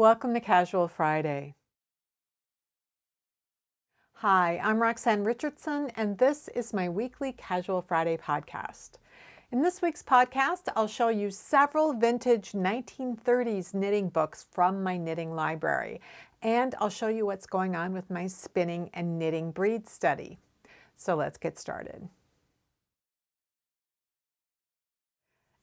Welcome to Casual Friday. Hi, I'm Roxanne Richardson, and this is my weekly Casual Friday podcast. In this week's podcast, I'll show you several vintage 1930s knitting books from my knitting library, and I'll show you what's going on with my spinning and knitting breed study. So let's get started.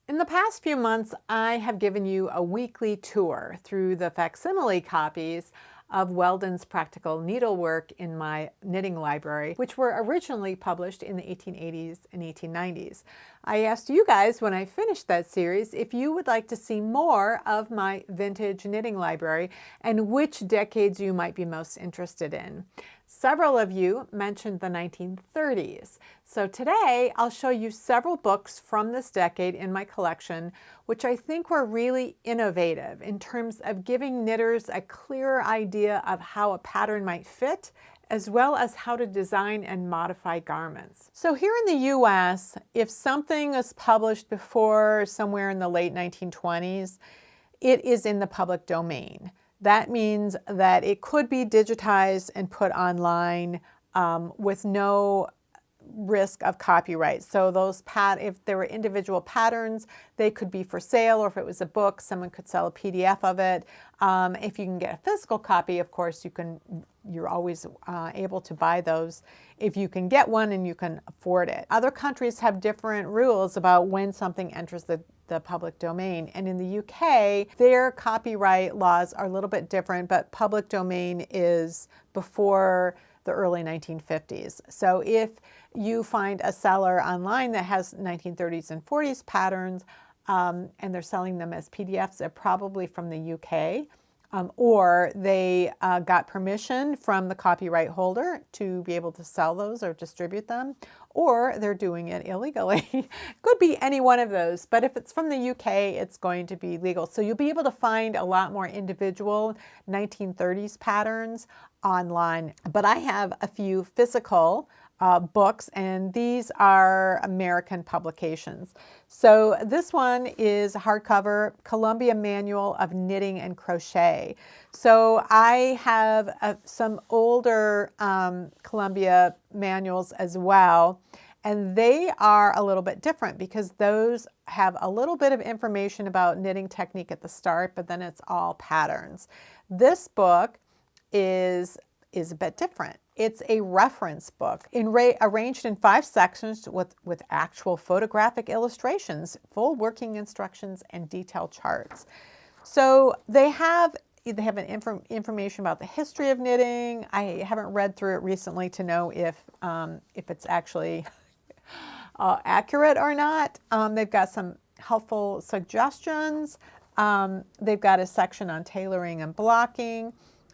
In the past few months, I have given you a weekly tour through the facsimile copies of Weldon's Practical Needlework in my knitting library, which were originally published in the 1880s and 1890s. I asked you guys when I finished that series if you would like to see more of my vintage knitting library and which decades you might be most interested in. Several of you mentioned the 1930s. So today I'll show you several books from this decade in my collection, which I think were really innovative in terms of giving knitters a clearer idea of how a pattern might fit, as well as how to design and modify garments. So here in the US, if something was published before somewhere in the late 1920s, it is in the public domain. That means that it could be digitized and put online with no risk of copyright. So those if there were individual patterns, they could be for sale, or if it was a book, someone could sell a PDF of it. If you can get a physical copy, of course, you're always able to buy those if you can get one and you can afford it. Other countries have different rules about when something enters the public domain. And in the UK, their copyright laws are a little bit different, but public domain is before the early 1950s. So if you find a seller online that has 1930s and 40s patterns and they're selling them as PDFs, they're probably from the UK. Or they got permission from the copyright holder to be able to sell those or distribute them, or they're doing it illegally. Could be any one of those, but if it's from the UK, it's going to be legal. So you'll be able to find a lot more individual 1930s patterns online. But I have a few physical books, and these are American publications. So this one is a hardcover Columbia Manual of Knitting and Crochet. So I have some older Columbia manuals as well, and they are a little bit different because those have a little bit of information about knitting technique at the start, but then it's all patterns. This book is a bit different. It's a reference book arranged in 5 sections with actual photographic illustrations, full working instructions, and detailed charts. So they have information about the history of knitting. I haven't read through it recently to know if it's actually accurate or not. They've got some helpful suggestions. They've got a section on tailoring and blocking,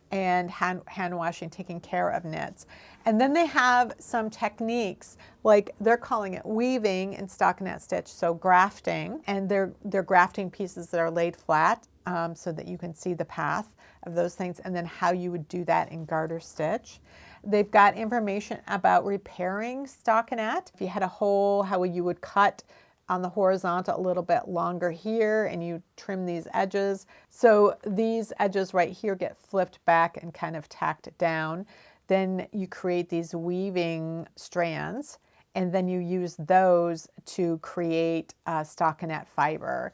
and hand washing, taking care of knits. And then they have some techniques, like they're calling it weaving and stockinette stitch, so grafting, and they're grafting pieces that are laid flat so that you can see the path of those things, and then how you would do that in garter stitch. They've got information about repairing stockinette. If you had a hole, how you would cut on the horizontal a little bit longer here, and you trim these edges. So these edges right here get flipped back and kind of tacked down. Then you create these weaving strands, and then you use those to create stockinette fiber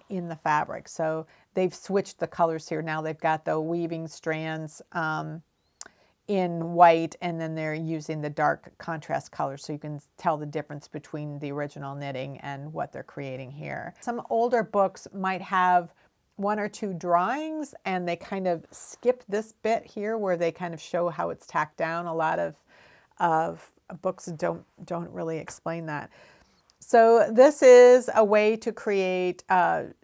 in the fabric. So they've switched the colors here. Now they've got the weaving strands in white, and then they're using the dark contrast colors so you can tell the difference between the original knitting and what they're creating here. Some older books might have 1 or 2 drawings, and they kind of skip this bit here where they kind of show how it's tacked down. A lot of books don't really explain that. So this is a way to create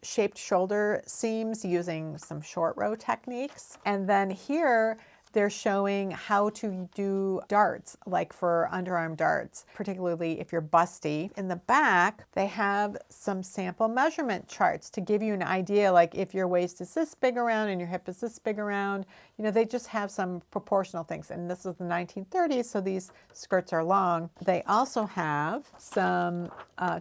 shaped shoulder seams using some short row techniques. And then here they're showing how to do darts, like for underarm darts, particularly if you're busty. In the back, they have some sample measurement charts to give you an idea, like if your waist is this big around and your hip is this big around. You know, they just have some proportional things. And this is the 1930s, so these skirts are long. They also have some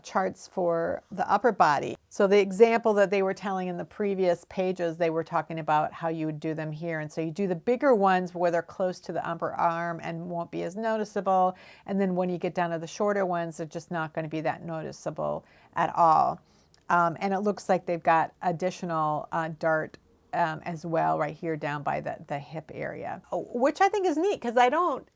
charts for the upper body. So the example that they were telling in the previous pages, they were talking about how you would do them here. And so you do the bigger ones where they're close to the upper arm and won't be as noticeable. And then when you get down to the shorter ones, they're just not going to be that noticeable at all. And it looks like they've got additional dart as well right here down by the hip area, which I think is neat because I don't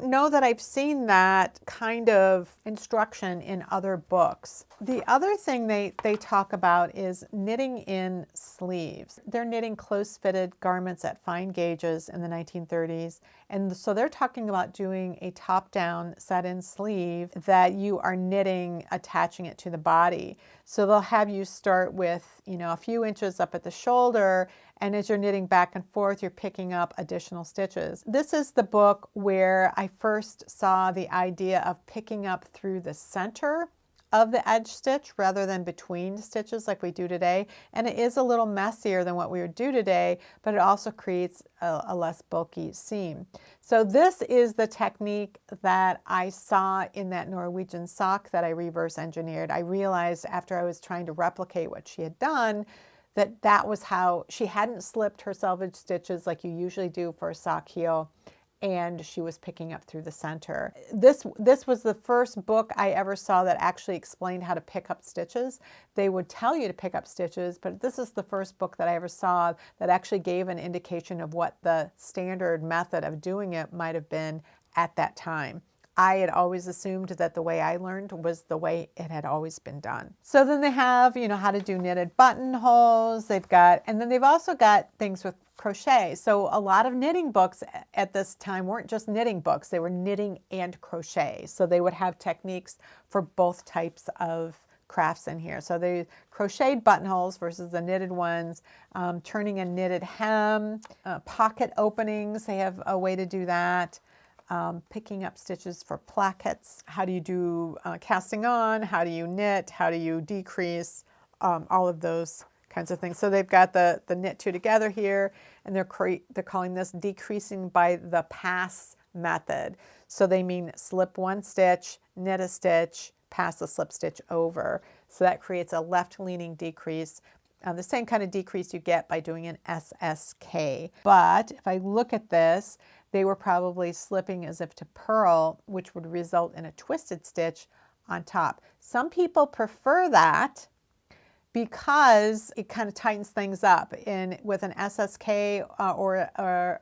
know that I've seen that kind of instruction in other books. The other thing they talk about is knitting in sleeves. They're knitting close-fitted garments at fine gauges in the 1930s. And so they're talking about doing a top-down set-in sleeve that you are knitting, attaching it to the body. So they'll have you start with, you know, a few inches up at the shoulder, and as you're knitting back and forth, you're picking up additional stitches. This is the book where I first saw the idea of picking up through the center of the edge stitch rather than between stitches like we do today. And it is a little messier than what we would do today, but it also creates a less bulky seam. So this is the technique that I saw in that Norwegian sock that I reverse engineered. I realized after I was trying to replicate what she had done that that was how she hadn't slipped her selvage stitches like you usually do for a sock heel, and she was picking up through the center. This was the first book I ever saw that actually explained how to pick up stitches. They would tell you to pick up stitches, but this is the first book that I ever saw that actually gave an indication of what the standard method of doing it might have been at that time. I had always assumed that the way I learned was the way it had always been done. So then they have, you know, how to do knitted buttonholes. They've got, and then they've also got things with crochet. So a lot of knitting books at this time weren't just knitting books, they were knitting and crochet. So they would have techniques for both types of crafts in here. So they crocheted buttonholes versus the knitted ones, turning a knitted hem, pocket openings, they have a way to do that. Picking up stitches for plackets. How do you do casting on? How do you knit? How do you decrease? All of those kinds of things. So they've got the knit two together here, and they're calling this decreasing by the pass method. So they mean slip one stitch, knit a stitch, pass the slip stitch over. So that creates a left-leaning decrease. The same kind of decrease you get by doing an SSK. But if I look at this, they were probably slipping as if to purl, which would result in a twisted stitch on top. Some people prefer that because it kind of tightens things up. With an SSK or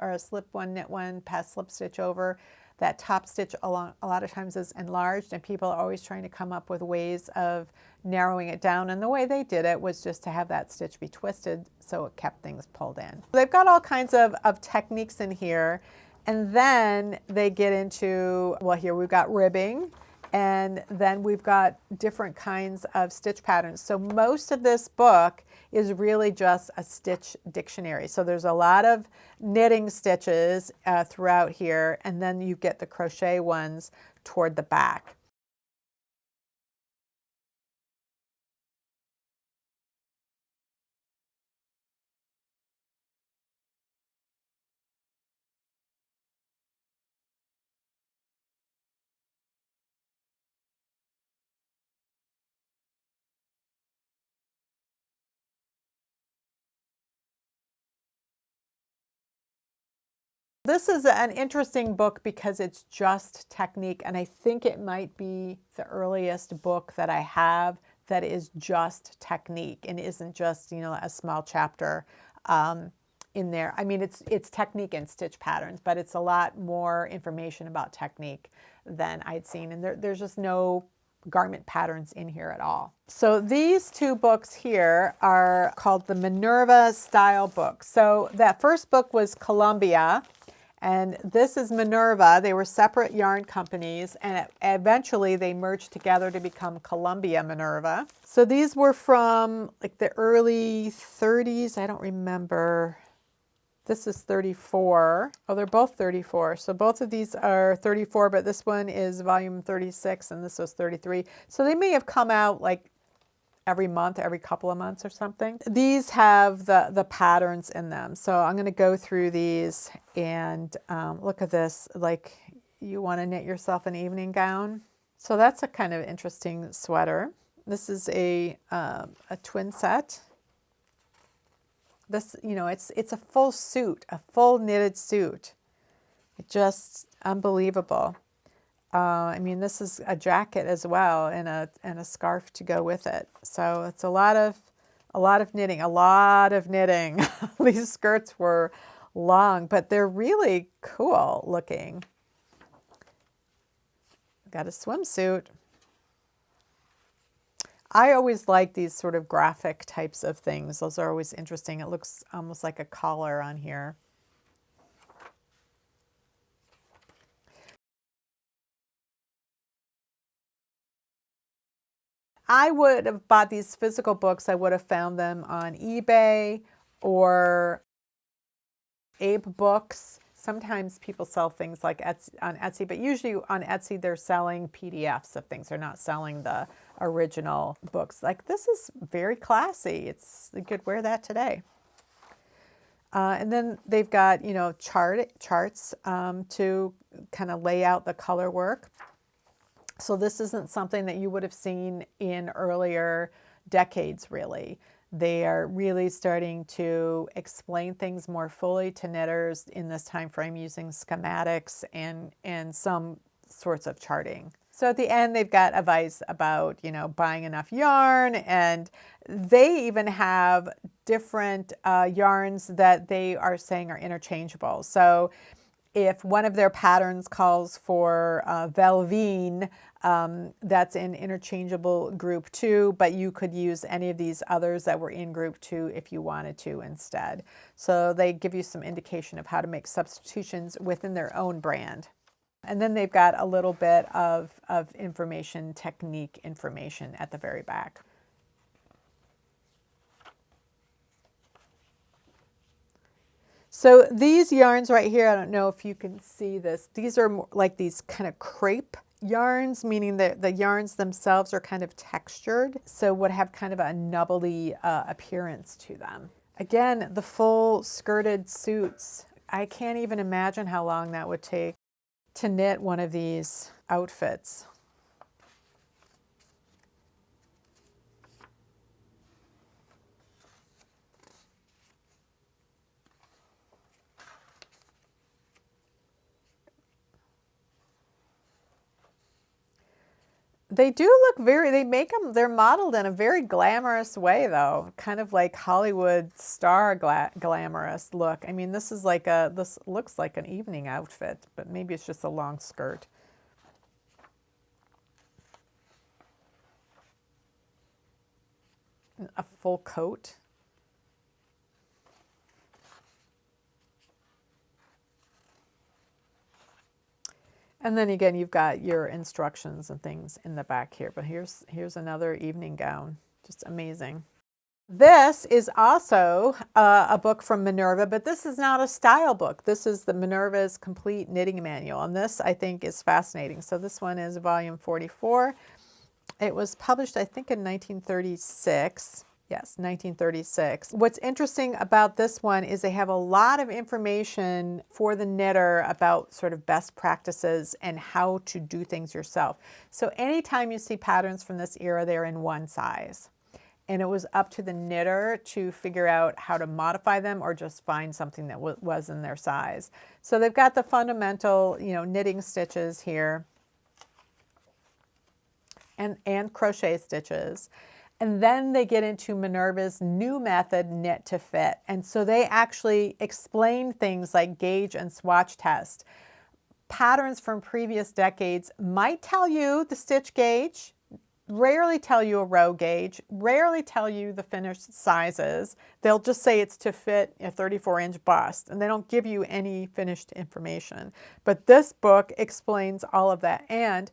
a slip one, knit one, pass slip stitch over, that top stitch a lot of times is enlarged, and people are always trying to come up with ways of narrowing it down. And the way they did it was just to have that stitch be twisted so it kept things pulled in. They've got all kinds of techniques in here. And then they get into, well, here we've got ribbing, and then we've got different kinds of stitch patterns. So most of this book is really just a stitch dictionary. So there's a lot of knitting stitches throughout here, and then you get the crochet ones toward the back. This is an interesting book because it's just technique, and I think it might be the earliest book that I have that is just technique and isn't just, you know, a small chapter in there. I mean, it's technique and stitch patterns, but it's a lot more information about technique than I'd seen, and there's just no garment patterns in here at all. So these two books here are called the Minerva style books. So that first book was Columbia, and this is Minerva. They were separate yarn companies, and eventually they merged together to become Columbia Minerva. So these were from like the early 30s. I don't remember. This is 34. Oh, they're both 34. So both of these are 34, but this one is volume 36 and this was 33. So they may have come out like every month, every couple of months or something. These have the patterns in them. So I'm going to go through these and look at this. Like, you want to knit yourself an evening gown. So that's a kind of interesting sweater. This is a twin set. This, you know, it's a full suit, a full knitted suit. It's just unbelievable. I mean, this is a jacket as well, and a scarf to go with it. So it's a lot of knitting, a lot of knitting. These skirts were long, but they're really cool looking. Got a swimsuit. I always like these sort of graphic types of things. Those are always interesting. It looks almost like a collar on here. I would have bought these physical books. I would have found them on eBay or Abe Books. Sometimes people sell things like on Etsy, but usually on Etsy they're selling PDFs of things. They're not selling the original books. Like, this is very classy. You could wear that today. And then they've got, you know, charts to kind of lay out the color work. So this isn't something that you would have seen in earlier decades, really. They are really starting to explain things more fully to knitters in this time frame using schematics and some sorts of charting. So at the end, they've got advice about, you know, buying enough yarn, and they even have different yarns that they are saying are interchangeable. So if one of their patterns calls for Velveine, that's in interchangeable group 2, but you could use any of these others that were in group 2 if you wanted to instead. So they give you some indication of how to make substitutions within their own brand. And then they've got a little bit of information, technique information at the very back. So these yarns right here, I don't know if you can see this. These are more like these kind of crepe yarns, meaning that the yarns themselves are kind of textured, so would have kind of a nubbly appearance to them. Again, the full skirted suits. I can't even imagine how long that would take to knit one of these outfits. They do look they make them, they're modeled in a very glamorous way though, kind of like Hollywood star glamorous look. I mean, this looks like an evening outfit, but maybe it's just a long skirt. A full coat. And then again, you've got your instructions and things in the back here, but here's another evening gown. Just amazing. This is also a book from Minerva, but this is not a style book. This is the Minerva's Complete Knitting Manual, and this I think is fascinating. So this one is volume 44. It was published, I think, in 1936. Yes, 1936. What's interesting about this one is they have a lot of information for the knitter about sort of best practices and how to do things yourself. So anytime you see patterns from this era, they're in one size. And it was up to the knitter to figure out how to modify them or just find something that was in their size. So they've got the fundamental, you know, knitting stitches here and crochet stitches. And then they get into Minerva's new method, knit to fit. And so they actually explain things like gauge and swatch test. Patterns from previous decades might tell you the stitch gauge, rarely tell you a row gauge, rarely tell you the finished sizes. They'll just say it's to fit a 34-inch bust, and they don't give you any finished information. But this book explains all of that, and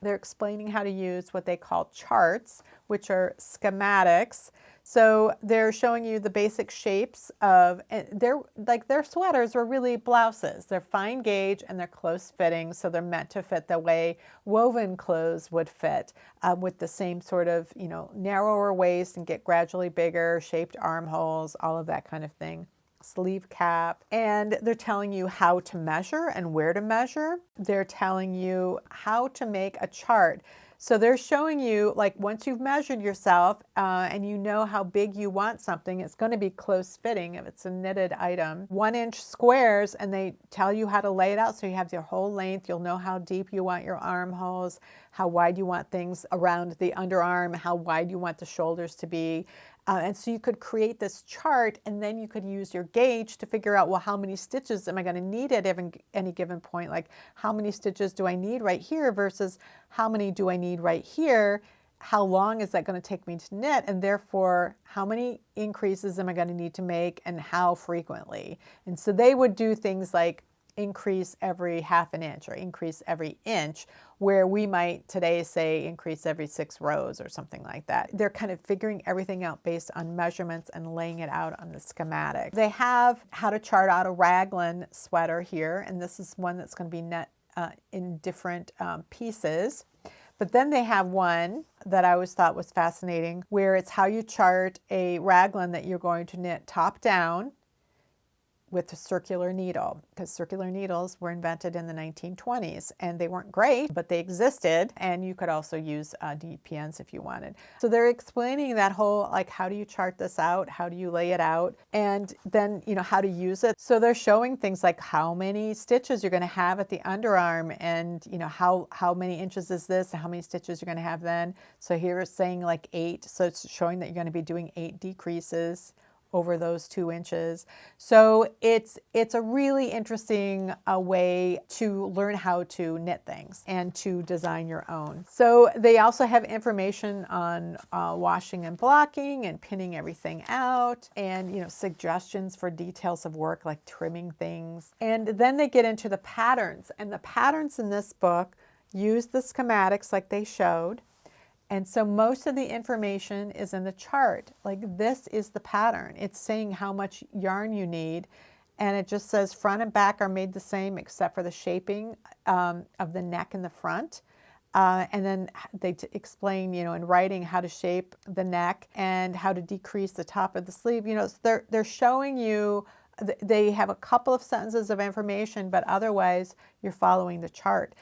they're explaining how to use what they call charts, which are schematics. So they're showing you the basic shapes of, their sweaters are really blouses. They're fine gauge and they're close fitting, so they're meant to fit the way woven clothes would fit, with the same sort of, you know, narrower waist and get gradually bigger, shaped armholes, all of that kind of thing. Sleeve cap, and they're telling you how to measure and where to measure. They're telling you how to make a chart. So they're showing you, like, once you've measured yourself and you know how big you want something, it's going to be close fitting if it's a knitted item. 1-inch squares, and they tell you how to lay it out so you have your whole length. You'll know how deep you want your armholes, how wide you want things around the underarm, how wide you want the shoulders to be. And so you could create this chart, and then you could use your gauge to figure out, well, how many stitches am I going to need at any given point? Like, how many stitches do I need right here versus how many do I need right here? How long is that going to take me to knit? And therefore, how many increases am I going to need to make, and how frequently? And so they would do things like increase every 1/2 inch or increase every inch, where we might today say increase every 6 rows or something like that. They're kind of figuring everything out based on measurements and laying it out on the schematic. They have how to chart out a raglan sweater here, and this is one that's going to be knit in different pieces. But then they have one that I always thought was fascinating, where it's how you chart a raglan that you're going to knit top down with a circular needle, because circular needles were invented in the 1920s, and they weren't great, but they existed, and you could also use DPNs if you wanted. So they're explaining that whole, like, how do you chart this out? How do you lay it out? And then, you know, how to use it. So they're showing things like how many stitches you're going to have at the underarm, and, you know, how many inches is this, and how many stitches you're going to have then. So here it's saying like 8, so it's showing that you're going to be doing 8 decreases over those 2 inches. So it's a really interesting way to learn how to knit things and to design your own. So they also have information on washing and blocking and pinning everything out, and, you know, suggestions for details of work like trimming things. And then they get into the patterns, and the patterns in this book use the schematics like they showed. And so most of the information is in the chart. Like, this is the pattern. It's saying how much yarn you need, and it just says front and back are made the same except for the shaping of the neck in the front. And then they explain, you know, in writing how to shape the neck and how to decrease the top of the sleeve. You know, they're showing you, they have a couple of sentences of information, but otherwise you're following the chart.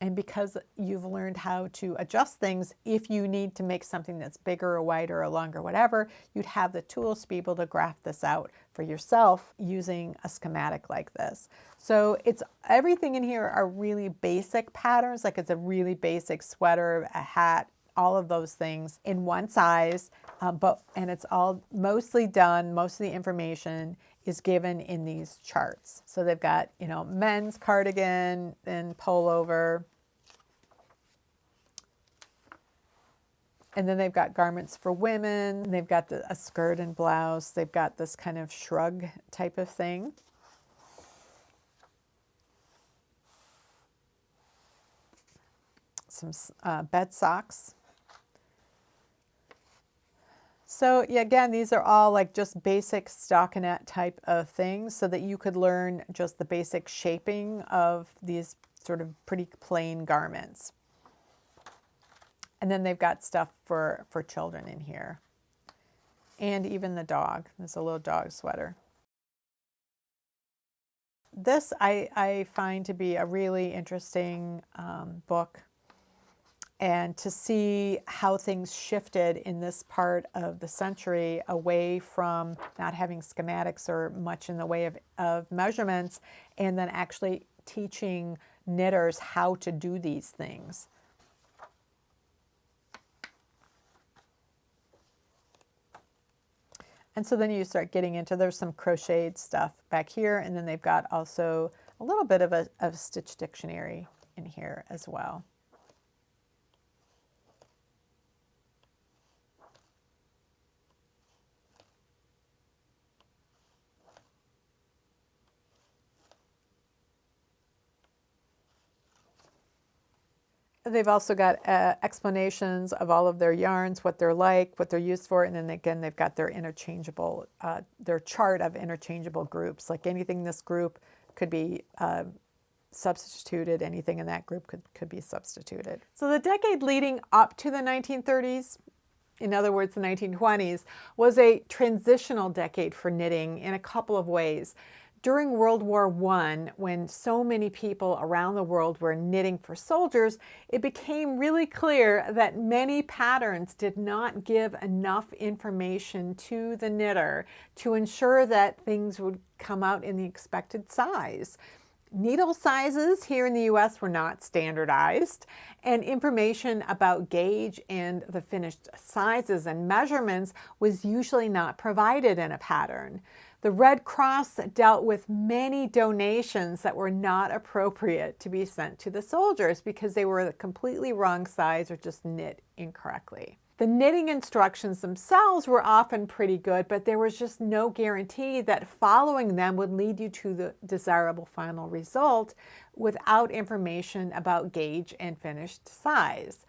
And because you've learned how to adjust things, if you need to make something that's bigger or wider or longer, whatever, you'd have the tools to be able to graph this out for yourself using a schematic like this. So it's, everything in here are really basic patterns, like it's a really basic sweater, a hat, all of those things in one size, and it's all mostly done, most of the information is given in these charts. So they've got, you know, men's cardigan and pullover. And then they've got garments for women. They've got a skirt and blouse. They've got this kind of shrug type of thing. Some bed socks. So yeah, again, these are all like just basic stockinette type of things so that you could learn just the basic shaping of these sort of pretty plain garments. And then they've got stuff for children in here. And even the dog. There's a little dog sweater. This I find to be a really interesting book. And to see how things shifted in this part of the century away from not having schematics or much in the way of measurements, and then actually teaching knitters how to do these things. And so then you start getting into, there's some crocheted stuff back here, and then they've got also a little bit of a stitch dictionary in here as well. They've also got explanations of all of their yarns, what they're like, what they're used for, and then again, they've got their interchangeable, their chart of interchangeable groups. Like anything in this group could be substituted, anything in that group could be substituted. So the decade leading up to the 1930s, in other words, the 1920s, was a transitional decade for knitting in a couple of ways. During World War I, when so many people around the world were knitting for soldiers, it became really clear that many patterns did not give enough information to the knitter to ensure that things would come out in the expected size. Needle sizes here in the US were not standardized, and information about gauge and the finished sizes and measurements was usually not provided in a pattern. The Red Cross dealt with many donations that were not appropriate to be sent to the soldiers because they were the completely wrong size or just knit incorrectly. The knitting instructions themselves were often pretty good, but there was just no guarantee that following them would lead you to the desirable final result without information about gauge and finished size.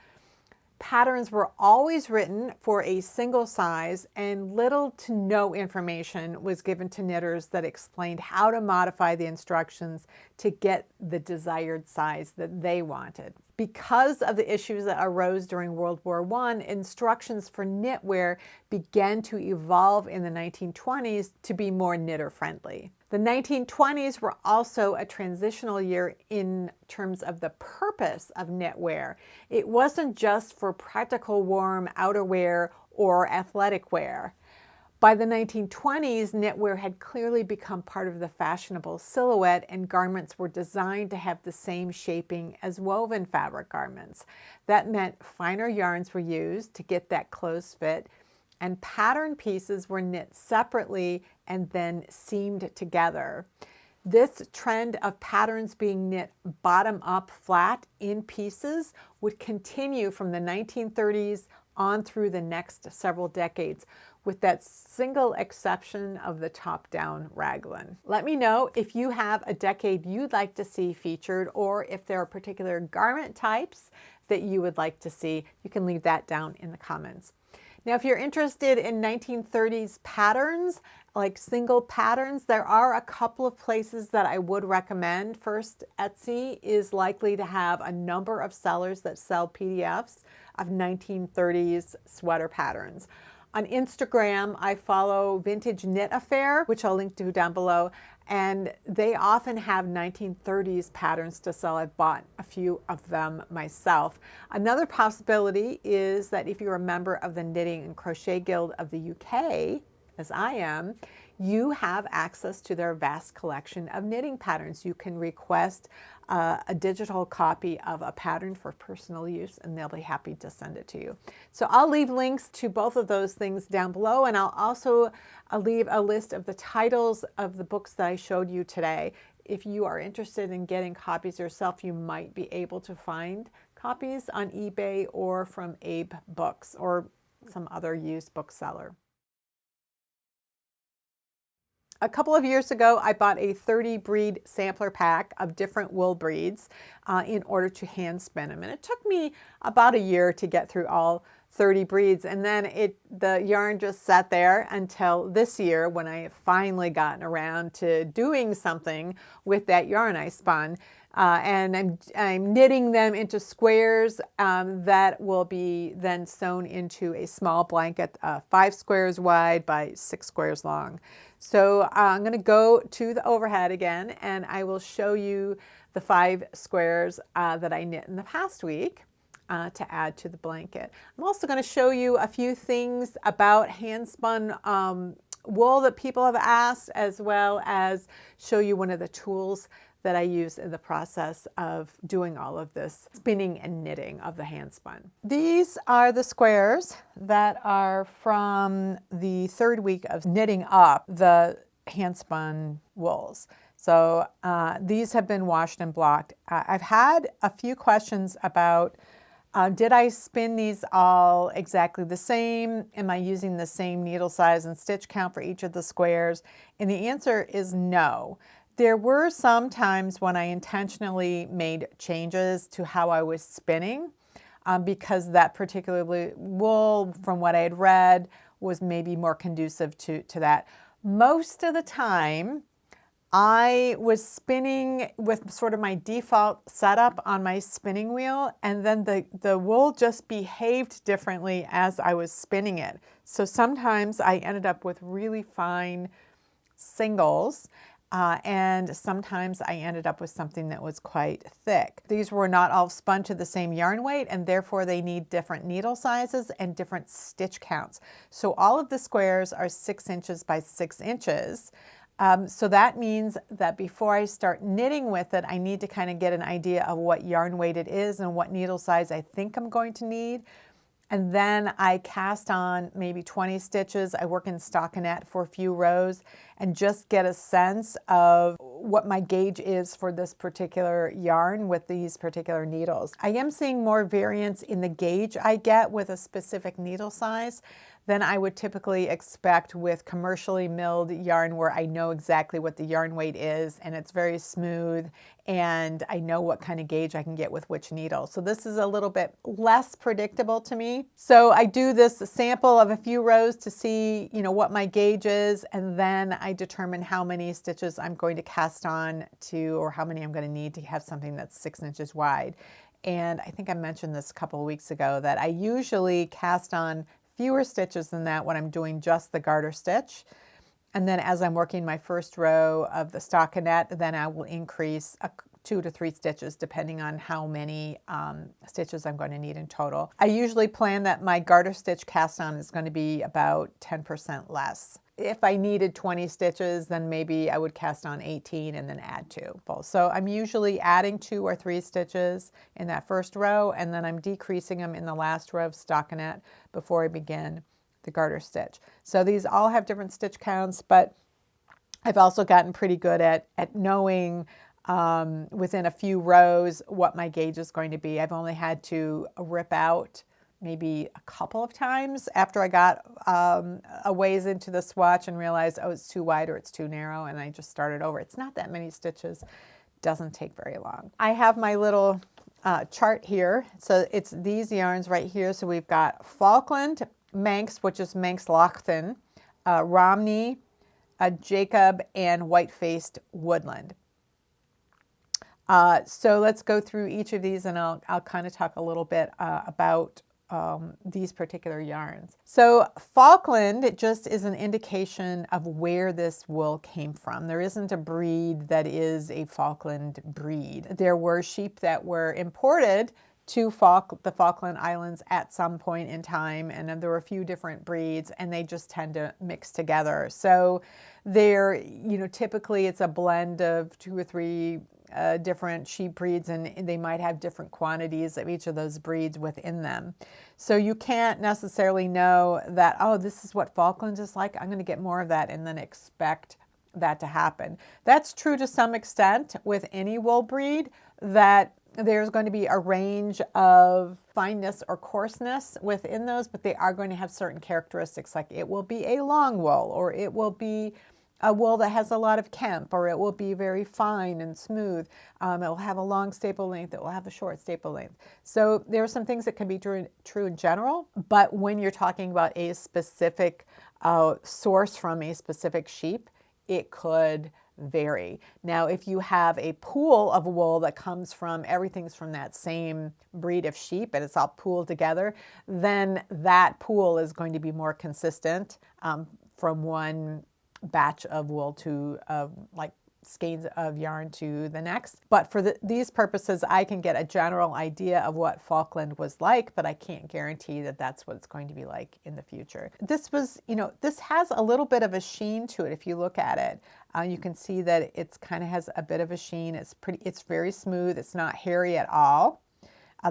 Patterns were always written for a single size, and little to no information was given to knitters that explained how to modify the instructions to get the desired size that they wanted. Because of the issues that arose during World War I, instructions for knitwear began to evolve in the 1920s to be more knitter-friendly. The 1920s were also a transitional year in terms of the purpose of knitwear. It wasn't just for practical warm outerwear or athletic wear. By the 1920s, knitwear had clearly become part of the fashionable silhouette, and garments were designed to have the same shaping as woven fabric garments. That meant finer yarns were used to get that close fit, and pattern pieces were knit separately and then seamed together. This trend of patterns being knit bottom up flat in pieces would continue from the 1930s on through the next several decades, with that single exception of the top-down raglan. Let me know if you have a decade you'd like to see featured, or if there are particular garment types that you would like to see. You can leave that down in the comments. Now, if you're interested in 1930s patterns, like single patterns, there are a couple of places that I would recommend. First, Etsy is likely to have a number of sellers that sell PDFs of 1930s sweater patterns. On Instagram, I follow Vintage Knit Affair, which I'll link to down below, and they often have 1930s patterns to sell. I've bought a few of them myself. Another possibility is that if you're a member of the Knitting and Crochet Guild of the UK, as I am, you have access to their vast collection of knitting patterns. You can request a digital copy of a pattern for personal use, and they'll be happy to send it to you. So I'll leave links to both of those things down below, and I'll leave a list of the titles of the books that I showed you today. If you are interested in getting copies yourself, you might be able to find copies on eBay or from Abe Books or some other used bookseller. A couple of years ago, I bought a 30 breed sampler pack of different wool breeds in order to hand spin them. And it took me about a year to get through all 30 breeds. And then the yarn just sat there until this year, when I finally gotten around to doing something with that yarn I spun. And I'm knitting them into squares that will be then sewn into a small blanket, 5 squares wide by 6 squares long. So I'm going to go to the overhead again, and I will show you the 5 squares that I knit in the past week to add to the blanket. I'm also going to show you a few things about hand spun wool that people have asked, as well as show you one of the tools that I use in the process of doing all of this spinning and knitting of the hand spun. These are the squares that are from the 3rd week of knitting up the hand spun wools. So these have been washed and blocked. I've had a few questions about did I spin these all exactly the same? Am I using the same needle size and stitch count for each of the squares? And the answer is no. There were some times when I intentionally made changes to how I was spinning because that particular wool, from what I had read, was maybe more conducive to that. Most of the time, I was spinning with sort of my default setup on my spinning wheel, and then the wool just behaved differently as I was spinning it. So sometimes I ended up with really fine singles, and sometimes I ended up with something that was quite thick. These were not all spun to the same yarn weight, and therefore they need different needle sizes and different stitch counts. So all of the squares are 6 inches by 6 inches. So that means that before I start knitting with it, I need to kind of get an idea of what yarn weight it is and what needle size I think I'm going to need. And then I cast on maybe 20 stitches. I work in stockinette for a few rows and just get a sense of what my gauge is for this particular yarn with these particular needles. I am seeing more variance in the gauge I get with a specific needle size than I would typically expect with commercially milled yarn, where I know exactly what the yarn weight is and it's very smooth and I know what kind of gauge I can get with which needle. So this is a little bit less predictable to me. So I do this sample of a few rows to see, what my gauge is, and then I determine how many stitches I'm going to cast on to, or how many I'm going to need to have something that's 6 inches wide. And I think I mentioned this a couple of weeks ago that I usually cast on fewer stitches than that when I'm doing just the garter stitch. And then as I'm working my first row of the stockinette, then I will increase 2 to 3 stitches depending on how many stitches I'm going to need in total. I usually plan that my garter stitch cast on is going to be about 10% less. If I needed 20 stitches, then maybe I would cast on 18 and then add 2. So I'm usually adding 2 or 3 stitches in that first row, and then I'm decreasing them in the last row of stockinette before I begin the garter stitch. So these all have different stitch counts, but I've also gotten pretty good at knowing within a few rows what my gauge is going to be. I've only had to rip out maybe a couple of times after I got a ways into the swatch and realized, oh, it's too wide or it's too narrow, and I just started over. It's not that many stitches. Doesn't take very long. I have my little chart here. So it's these yarns right here. So we've got Falkland, Manx, which is Manx Lochtan, Romney, Jacob, and White-Faced Woodland. So let's go through each of these, and I'll kind of talk a little bit about these particular yarns. So Falkland just is an indication of where this wool came from. There isn't a breed that is a Falkland breed. There were sheep that were imported to the Falkland Islands at some point in time, and there were a few different breeds, and they just tend to mix together. So they're, typically it's a blend of 2 or 3 different sheep breeds, and they might have different quantities of each of those breeds within them. So you can't necessarily know that, oh, this is what Falklands is like, I'm going to get more of that, and then expect that to happen. That's true to some extent with any wool breed, that there's going to be a range of fineness or coarseness within those, but they are going to have certain characteristics, like it will be a long wool, or it will be a wool that has a lot of kemp, or it will be very fine and smooth. It will have a long staple length, it will have a short staple length. So there are some things that can be true in general, but when you're talking about a specific source from a specific sheep, it could vary. Now, if you have a pool of wool that comes from, everything's from that same breed of sheep and it's all pooled together, then that pool is going to be more consistent from one batch of wool to like skeins of yarn to the next. But for these purposes, I can get a general idea of what Falkland was like, but I can't guarantee that that's what it's going to be like in the future. This was, this has a little bit of a sheen to it. If you look at it, you can see that it's kind of has a bit of a sheen. It's very smooth. It's not hairy at all.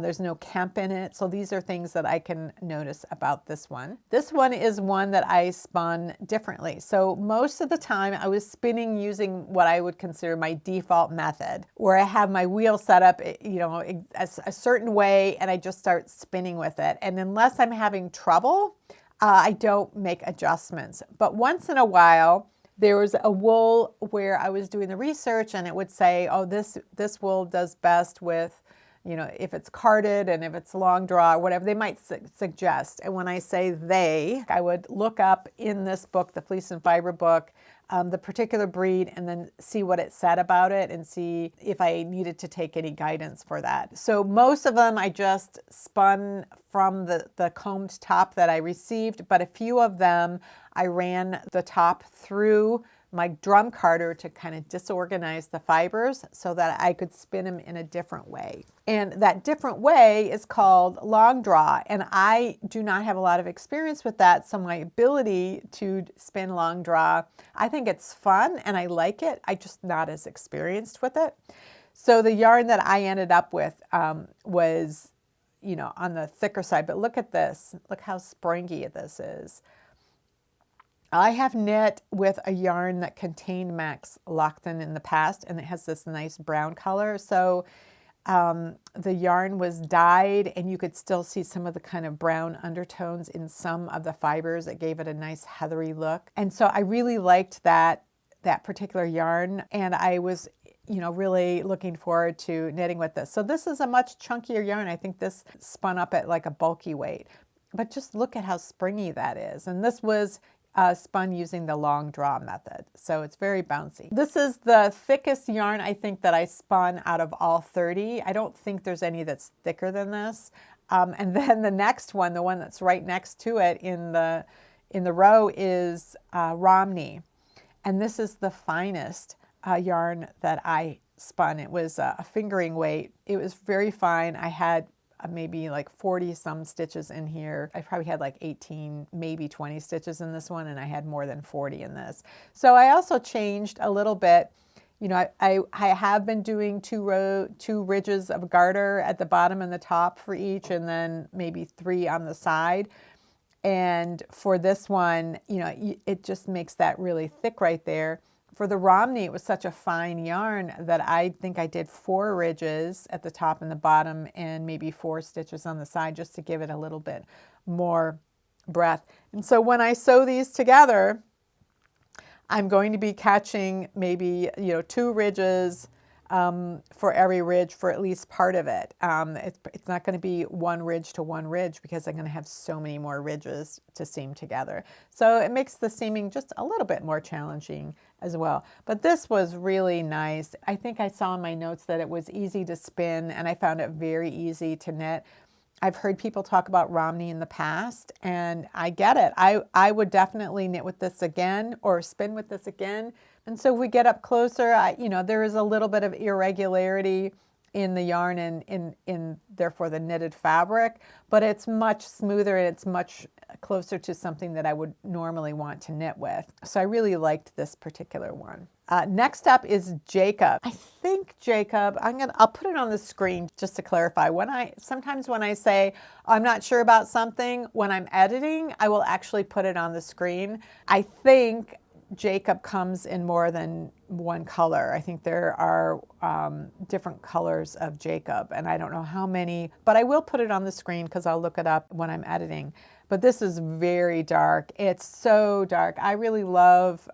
There's no kemp in it. So these are things that I can notice about this one. This one is one that I spun differently. So most of the time I was spinning using what I would consider my default method, where I have my wheel set up, a certain way, and I just start spinning with it. And unless I'm having trouble, I don't make adjustments. But once in a while, there was a wool where I was doing the research and it would say, oh, this wool does best with, if it's carded and if it's long draw, whatever they might suggest. And when I say they, I would look up in this book, the Fleece and Fiber book, the particular breed, and then see what it said about it and see if I needed to take any guidance for that. So most of them I just spun from the combed top that I received, but a few of them I ran the top through my drum carder to kind of disorganize the fibers so that I could spin them in a different way. And that different way is called long draw. And I do not have a lot of experience with that. So my ability to spin long draw, I think it's fun and I like it. I'm just not as experienced with it. So the yarn that I ended up with was, you know, on the thicker side. But look at this. Look how springy this is. I have knit with a yarn that contained Max Lochtan in the past, and it has this nice brown color. So the yarn was dyed, and you could still see some of the kind of brown undertones in some of the fibers. It gave it a nice heathery look. And so I really liked that particular yarn, and I was, you know, really looking forward to knitting with this. So this is a much chunkier yarn. I think this spun up at like a bulky weight, but just look at how springy that is. And this was spun using the long draw method. So it's very bouncy. This is the thickest yarn I think that I spun out of all 30. I don't think there's any that's thicker than this. And then the next one, the one that's right next to it in the row is Romney. And this is the finest yarn that I spun. It was a fingering weight. It was very fine. I had maybe like 40 some stitches in here. I probably had like 18, maybe 20 stitches in this one, and I had more than 40 in this. So I also changed a little bit. You know, I have been doing two ridges of garter at the bottom and the top for each, and then maybe 3 on the side. And for this one, you know, it just makes that really thick right there. For the Romney, it was such a fine yarn that I think I did 4 ridges at the top and the bottom and maybe 4 stitches on the side just to give it a little bit more breadth. And so when I sew these together, I'm going to be catching maybe, you know, 2 ridges for every ridge for at least part of it. It's not going to be 1 ridge to 1 ridge because I'm going to have so many more ridges to seam together. So it makes the seaming just a little bit more challenging as well. But this was really nice. I think I saw in my notes that it was easy to spin, and I found it very easy to knit. I've heard people talk about Romney in the past, and I get it. I would definitely knit with this again or spin with this again. And so if we get up closer, you know, there is a little bit of irregularity in the yarn and in therefore the knitted fabric, but it's much smoother and it's much closer to something that I would normally want to knit with. So I really liked this particular one. Next up is Jacob. I think Jacob, I'll put it on the screen just to clarify. Sometimes when I say I'm not sure about something, when I'm editing, I will actually put it on the screen. I think Jacob comes in more than one color. I think there are different colors of Jacob, and I don't know how many, but I will put it on the screen because I'll look it up when I'm editing. But this is very dark. It's so dark. I really love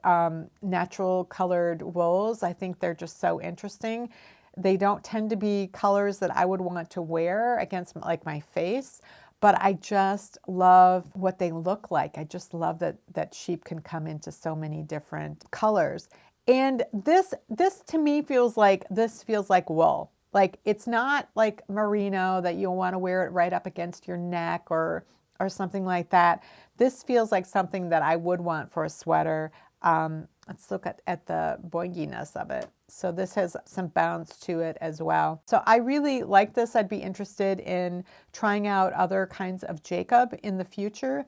natural colored wools. I think they're just so interesting. They don't tend to be colors that I would want to wear against like my face, but I just love what they look like. I just love that sheep can come into so many different colors. And this to me feels like wool. Like it's not like merino that you'll want to wear it right up against your neck or something like that. This feels like something that I would want for a sweater. Let's look at the boinginess of it. So this has some bounce to it as well. So I really like this. I'd be interested in trying out other kinds of Jacob in the future,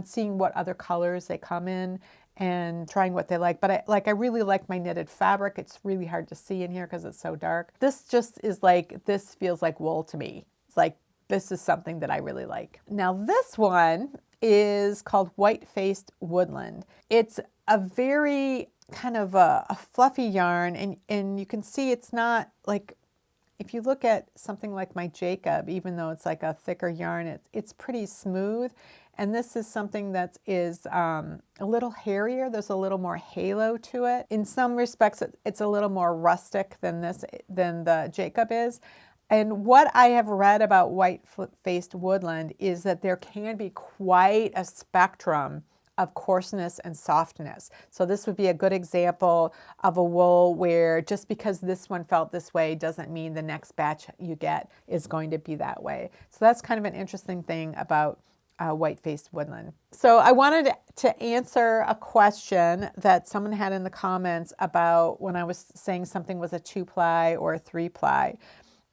seeing what other colors they come in and trying what they like. But I really like my knitted fabric. It's really hard to see in here because it's so dark. This just is like, this feels like wool to me. It's like, this is something that I really like. Now this one is called White-Faced Woodland. It's a very kind of a fluffy yarn, and you can see it's not like, if you look at something like my Jacob, even though it's like a thicker yarn, it's pretty smooth. And this is something that is a little hairier. There's a little more halo to it. In some respects, it's a little more rustic than the Jacob is. And what I have read about White-Faced Woodland is that there can be quite a spectrum of coarseness and softness. So this would be a good example of a wool where just because this one felt this way doesn't mean the next batch you get is going to be that way. So that's kind of an interesting thing about white-faced woodland. So I wanted to answer a question that someone had in the comments about when I was saying something was a 2-ply or a 3-ply.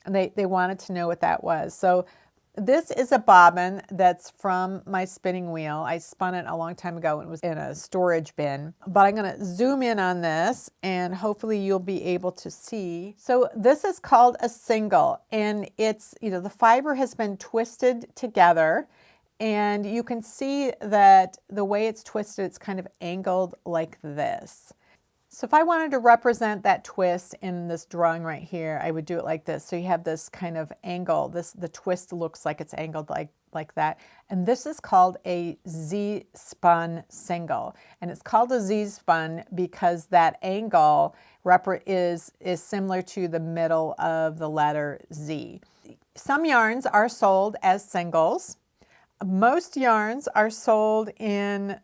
And they wanted to know what that was. So this is a bobbin that's from my spinning wheel. I spun it a long time ago. It was in a storage bin. But I'm going to zoom in on this and hopefully you'll be able to see. So this is called a single, and it's, the fiber has been twisted together, and you can see that the way it's twisted, it's kind of angled like this. So if I wanted to represent that twist in this drawing right here, I would do it like this. So you have this kind of angle. The twist looks like it's angled like that. And this is called a Z-spun single. And it's called a Z-spun because that angle is similar to the middle of the letter Z. Some yarns are sold as singles. Most yarns are sold in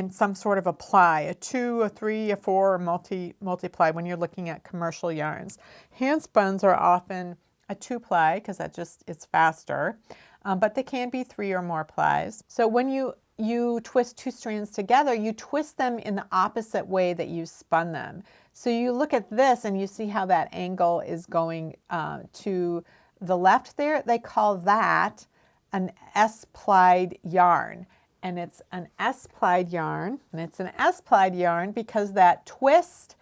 some sort of a ply, a 2, a 3, a 4, or multi-ply when you're looking at commercial yarns. Handspuns are often a 2-ply because it's faster, but they can be 3 or more plies. So when you twist 2 strands together, you twist them in the opposite way that you spun them. So you look at this and you see how that angle is going to the left there. They call that an S-plied yarn. And it's an S-plied yarn, and it's an S-plied yarn because that twist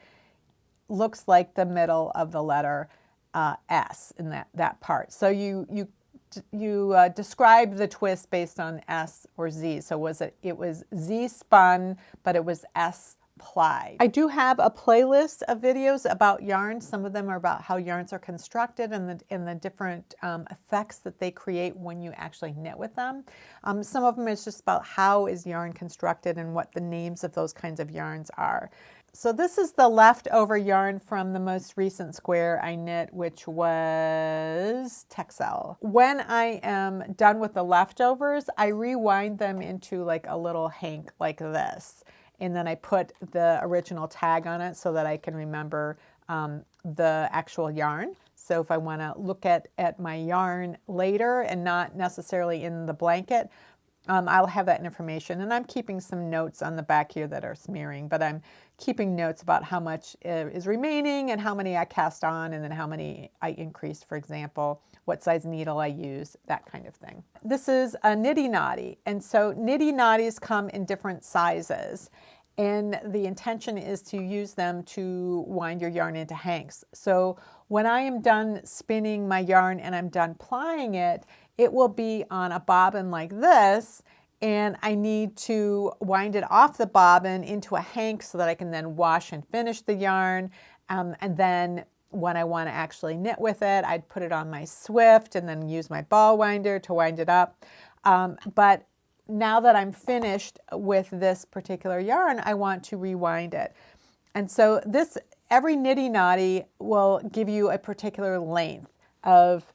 looks like the middle of the letter S in that part. So you describe the twist based on S or Z. So it was Z-spun, but it was S-plied. I do have a playlist of videos about yarns. Some of them are about how yarns are constructed and the different effects that they create when you actually knit with them. Some of them is just about how is yarn constructed and what the names of those kinds of yarns are. So this is the leftover yarn from the most recent square I knit, which was Texel. When I am done with the leftovers, I rewind them into like a little hank like this. And then I put the original tag on it so that I can remember the actual yarn. So if I want to look at my yarn later and not necessarily in the blanket, I'll have that information. And I'm keeping some notes on the back here that are smearing, but I'm keeping notes about how much is remaining and how many I cast on and then how many I increased, for example, what size needle I use, that kind of thing. This is a niddy noddy. And so niddy noddies come in different sizes. And the intention is to use them to wind your yarn into hanks. So when I am done spinning my yarn and I'm done plying it, it will be on a bobbin like this, and I need to wind it off the bobbin into a hank so that I can then wash and finish the yarn. And then when I want to actually knit with it, I'd put it on my Swift and then use my ball winder to wind it up. But now that I'm finished with this particular yarn, I want to rewind it. And so every niddy noddy will give you a particular length of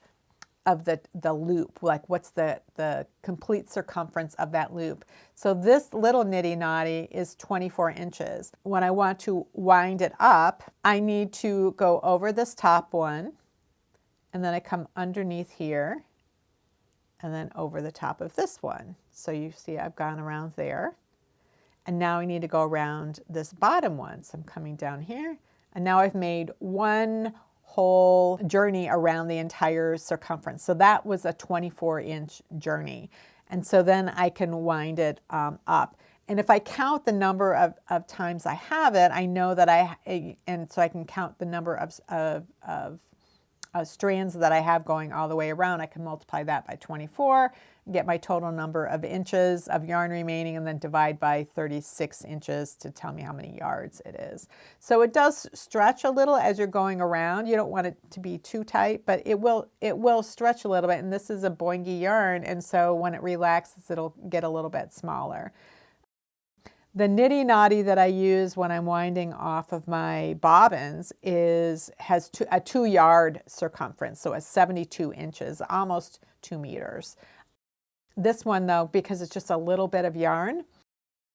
the loop, like what's the complete circumference of that loop. So this little niddy noddy is 24 inches. When I want to wind it up, I need to go over this top one, and then I come underneath here, and then over the top of this one. So you see I've gone around there. And now I need to go around this bottom one. So I'm coming down here, and now I've made one whole journey around the entire circumference. So that was a 24-inch journey. And so then I can wind it up. And if I count the number of times I have it, I know that and so I can count the number of strands that I have going all the way around. I can multiply that by 24, get my total number of inches of yarn remaining, and then divide by 36 inches to tell me how many yards it is. So it does stretch a little as you're going around. You don't want it to be too tight, but it will stretch a little bit. And this is a boingy yarn, and so when it relaxes, it'll get a little bit smaller. The niddy noddy that I use when I'm winding off of my bobbins has a 2-yard circumference, so it's 72 inches, almost 2 meters. This one though, because it's just a little bit of yarn,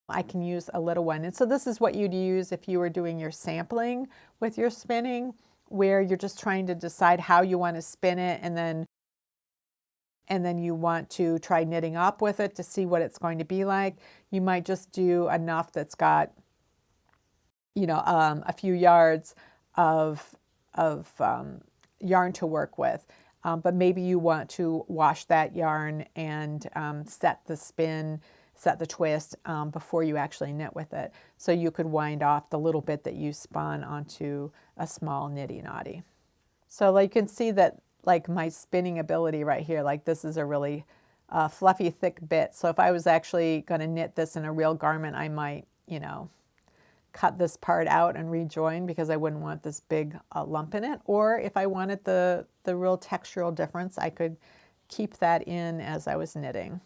I can use a little one. And so this is what you'd use if you were doing your sampling with your spinning, where you're just trying to decide how you want to spin it, and and then you want to try knitting up with it to see what it's going to be like, you might just do enough that's got, you know, a few yards of yarn to work with. But maybe you want to wash that yarn and set the spin, set the twist before you actually knit with it. So you could wind off the little bit that you spun onto a small niddy noddy. So like you can see that like my spinning ability right here, like this is a really fluffy, thick bit. So if I was actually going to knit this in a real garment, I might, you know, cut this part out and rejoin because I wouldn't want this big lump in it. Or if I wanted the real textural difference, I could keep that in as I was knitting.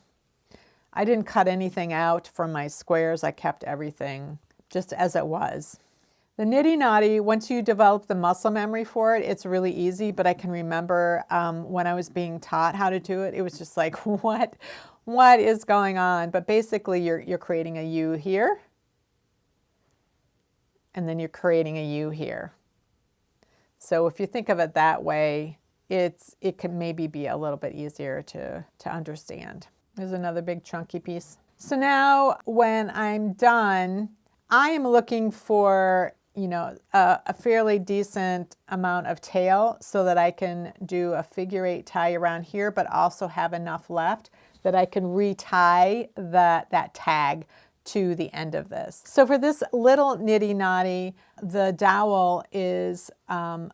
I didn't cut anything out from my squares. I kept everything just as it was. The niddy noddy, once you develop the muscle memory for it, it's really easy, but I can remember when I was being taught how to do it, it was just like, what is going on? But basically you're creating a U here, and then you're creating a U here. So if you think of it that way, it can maybe be a little bit easier to understand. There's another big chunky piece. So now when I'm done, I am looking for, you know, a fairly decent amount of tail so that I can do a figure 8 tie around here, but also have enough left that I can retie that tag to the end of this. So for this little niddy noddy, the dowel is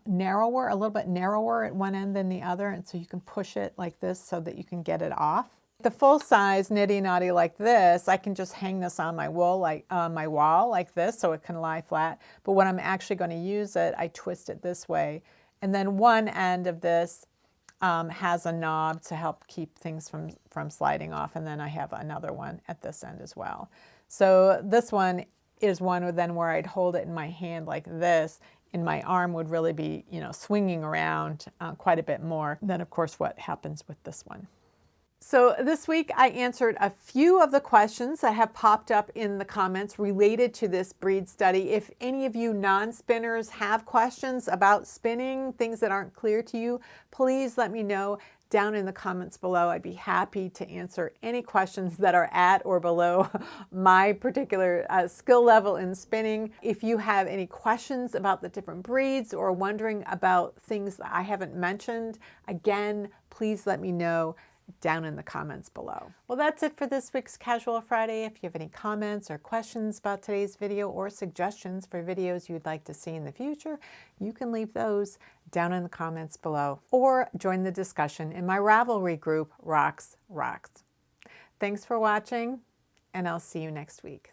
narrower, a little bit narrower at one end than the other, and so you can push it like this so that you can get it off. The full size niddy noddy like this, I can just hang this on my wall like this so it can lie flat. But when I'm actually going to use it, I twist it this way. And then one end of this has a knob to help keep things from sliding off. And then I have another one at this end as well. So this one is one then where I'd hold it in my hand like this, and my arm would really be, you know, swinging around quite a bit more than, of course, what happens with this one. So this week I answered a few of the questions that have popped up in the comments related to this breed study. If any of you non-spinners have questions about spinning, things that aren't clear to you, please let me know down in the comments below. I'd be happy to answer any questions that are at or below my particular skill level in spinning. If you have any questions about the different breeds or wondering about things that I haven't mentioned, again, please let me know down in the comments below. Well, that's it for this week's Casual Friday. If you have any comments or questions about today's video or suggestions for videos you'd like to see in the future, you can leave those down in the comments below or join the discussion in my Ravelry group, Rox Rocks. Thanks for watching, and I'll see you next week.